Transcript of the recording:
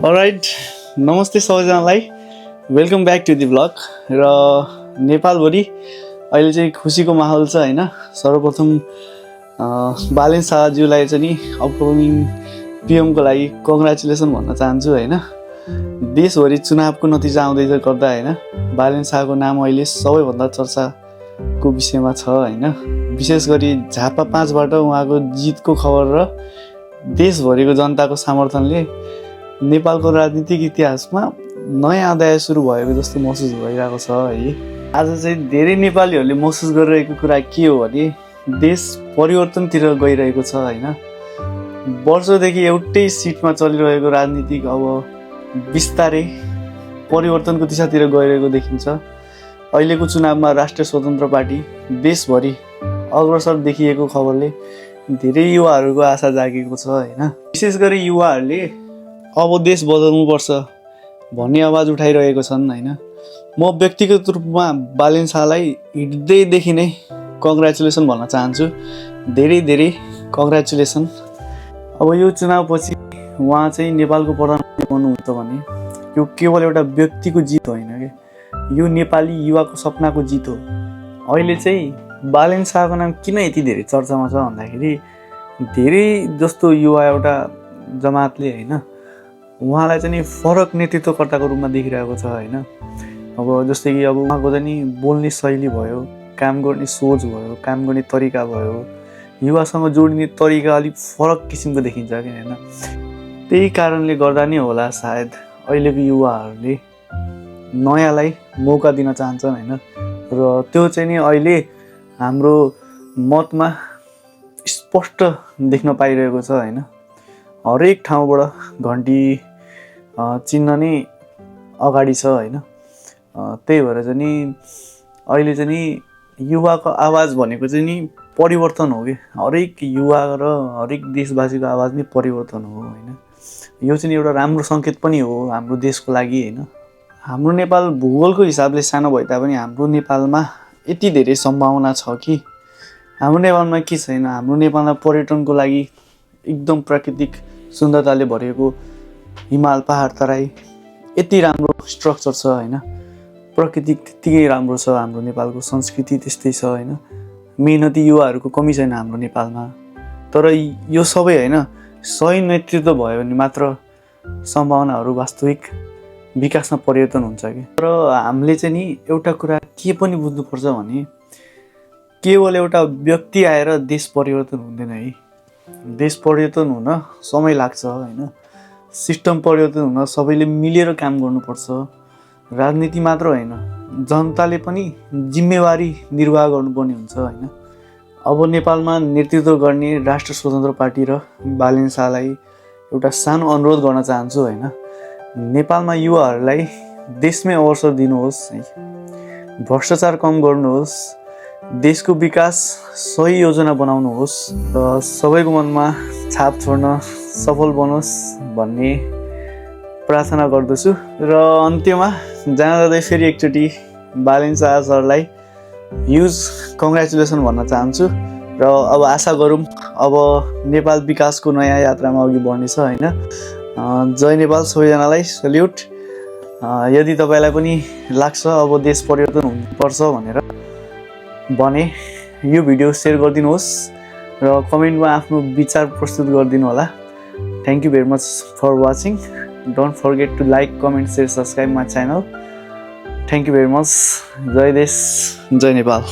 All right, नमस्ते सबैजनालाई। Welcome back to the blog. र नेपालभरि अहिले चाहिँ खुसीको माहौल छ हैन। सर्वप्रथम बालेन शाहज्यूलाई चाहिँ नि अपकमिङ पिएमको लागि कङ्ग्रेचुलेसन भन्न चाहन्छु हैन। देशभरि चुनावको नतिजा आउँदै गर्दा हैन बालेन शाहको नाम अहिले सबैभन्दा चर्चाको विषयमा छ हैन। विशेष गरी झापा 5 बाट उहाँको जितको खबर र देशभरिको जनताको समर्थनले नेपालको राजनीतिक इतिहासमा नयाँ अध्याय सुरु भएको जस्तो महसुस भइरहेको छ है। आज चाहिँ धेरै नेपालीहरूले महसुस गरिरहेको कुरा के हो भने देश परिवर्तनतिर गइरहेको छ हैन। वर्षौंदेखि एउटै सिटमा चलिरहेको राजनीतिक अब बिस्तारै परिवर्तनको दिशातिर गइरहेको देखिन्छ। अहिलेको चुनावमा राष्ट्रिय स्वतन्त्र पार्टी देशभरि अग्रसर देखिएको खबरले धेरै युवाहरूको आशा जागेको छ हैन। विशेष गरी युवाहरूले अब देश बदल्नुपर्छ भन्ने आवाज उठाइरहेको छन् हैन। म व्यक्तिगत रूपमा बालेन शाहलाई हृदयदेखि नै कङ्ग्रेचुलेसन भन्न चाहन्छु। धेरै धेरै कङ्ग्रेचुलेसन। अब यो चुनावपछि उहाँ चाहिँ नेपालको प्रधानमन्त्री बन्नुहुन्छ भने यो केवल एउटा व्यक्तिको जित होइन के, यो नेपाली युवाको सपनाको जित हो। अहिले चाहिँ बालेन शाहको नाम किन यति धेरै चर्चामा छ भन्दाखेरि धेरै जस्तो युवा एउटा जमातले हैन उहाँलाई चाहिँ नि फरक नेतृत्वकर्ताको रूपमा देखिरहेको छ हैन। अब जस्तै कि अब उहाँको चाहिँ नि बोल्ने शैली भयो, काम गर्ने सोच भयो, काम गर्ने तरिका भयो, युवासँग जोडिने तरिका अलिक फरक किसिमको देखिन्छ कि हैन। त्यही कारणले गर्दा नै होला सायद अहिलेको युवाहरूले नयाँलाई मौका दिन चाहन्छन् हैन। र त्यो चाहिँ नि अहिले हाम्रो मतमा स्पष्ट देख्न पाइरहेको छ हैन। हरेक ठाउँबाट घन्टी चिन्ह नै अगाडि छ हैन। त्यही भएर चाहिँ नि अहिले चाहिँ नि युवाको आवाज भनेको चाहिँ नि परिवर्तन हो कि, हरेक युवा र हरेक देशवासीको आवाज नै परिवर्तन हो हैन। यो चाहिँ एउटा राम्रो सङ्केत पनि हो हाम्रो देशको लागि हैन। हाम्रो नेपाल भूगोलको हिसाबले सानो भए तापनि हाम्रो नेपालमा यति धेरै सम्भावना छ कि हाम्रो नेपालमा के छैन। हाम्रो नेपालमा पर्यटनको लागि एकदम प्राकृतिक सुन्दरताले भरिएको हिमाल पहाड तराई यति राम्रो स्ट्रक्चर छ हैन। प्रकृति त्यतिकै राम्रो छ। हाम्रो नेपालको संस्कृति त्यस्तै छ हैन। मेहनती युवाहरूको कमी छैन हाम्रो नेपालमा। तर यो सबै हैन सही नेतृत्व भयो भने मात्र सम्भावनाहरू वास्तविक विकासमा परिवर्तन हुन्छ कि। तर हामीले चाहिँ नि एउटा कुरा के पनि बुझ्नुपर्छ भने केवल एउटा व्यक्ति आएर देश परिवर्तन हुँदैन है। देश परिवर्तन हुन समय लाग्छ हैन। सिस्टम परिवर्तन हुन सबैले मिलेर काम गर्नुपर्छ। राजनीति मात्र होइन, जनताले पनि जिम्मेवारी निर्वाह गर्नुपर्ने हुन्छ हैन। अब नेपालमा नेतृत्व गर्ने राष्ट्रिय स्वतन्त्र पार्टी र बालेन शाहलाई एउटा सानो अनुरोध गर्न चाहन्छु हैन। नेपालमा युवाहरूलाई देशमै अवसर दिनुहोस् है। भ्रष्टाचार कम गर्नुहोस्, देशको विकास सही योजना बनाउनुहोस् र सबैको मनमा छाप छोड्न सफल बनोस् भन्ने प्रार्थना गर्दछु। र अन्त्यमा जाँदै फेरि एकचोटि बालेन शाह सरलाई ह्युज कङ्ग्रेचुलेसन भन्न चाहन्छु। र अब आशा गरौँ अब नेपाल विकासको नयाँ यात्रामा अघि बढ्नेछ हैन। जय नेपाल सबैजनालाई सल्युट। यदि तपाईँलाई पनि लाग्छ अब देश परिवर्तन हुनुपर्छ भनेर भने यो भिडियो सेयर गरिदिनुहोस् र कमेन्टमा आफ्नो विचार प्रस्तुत गरिदिनु होला। Thank you very much for watching. Don't forget to like, comment, share, subscribe my channel. Thank you very much. जय देश, जय नेपाल।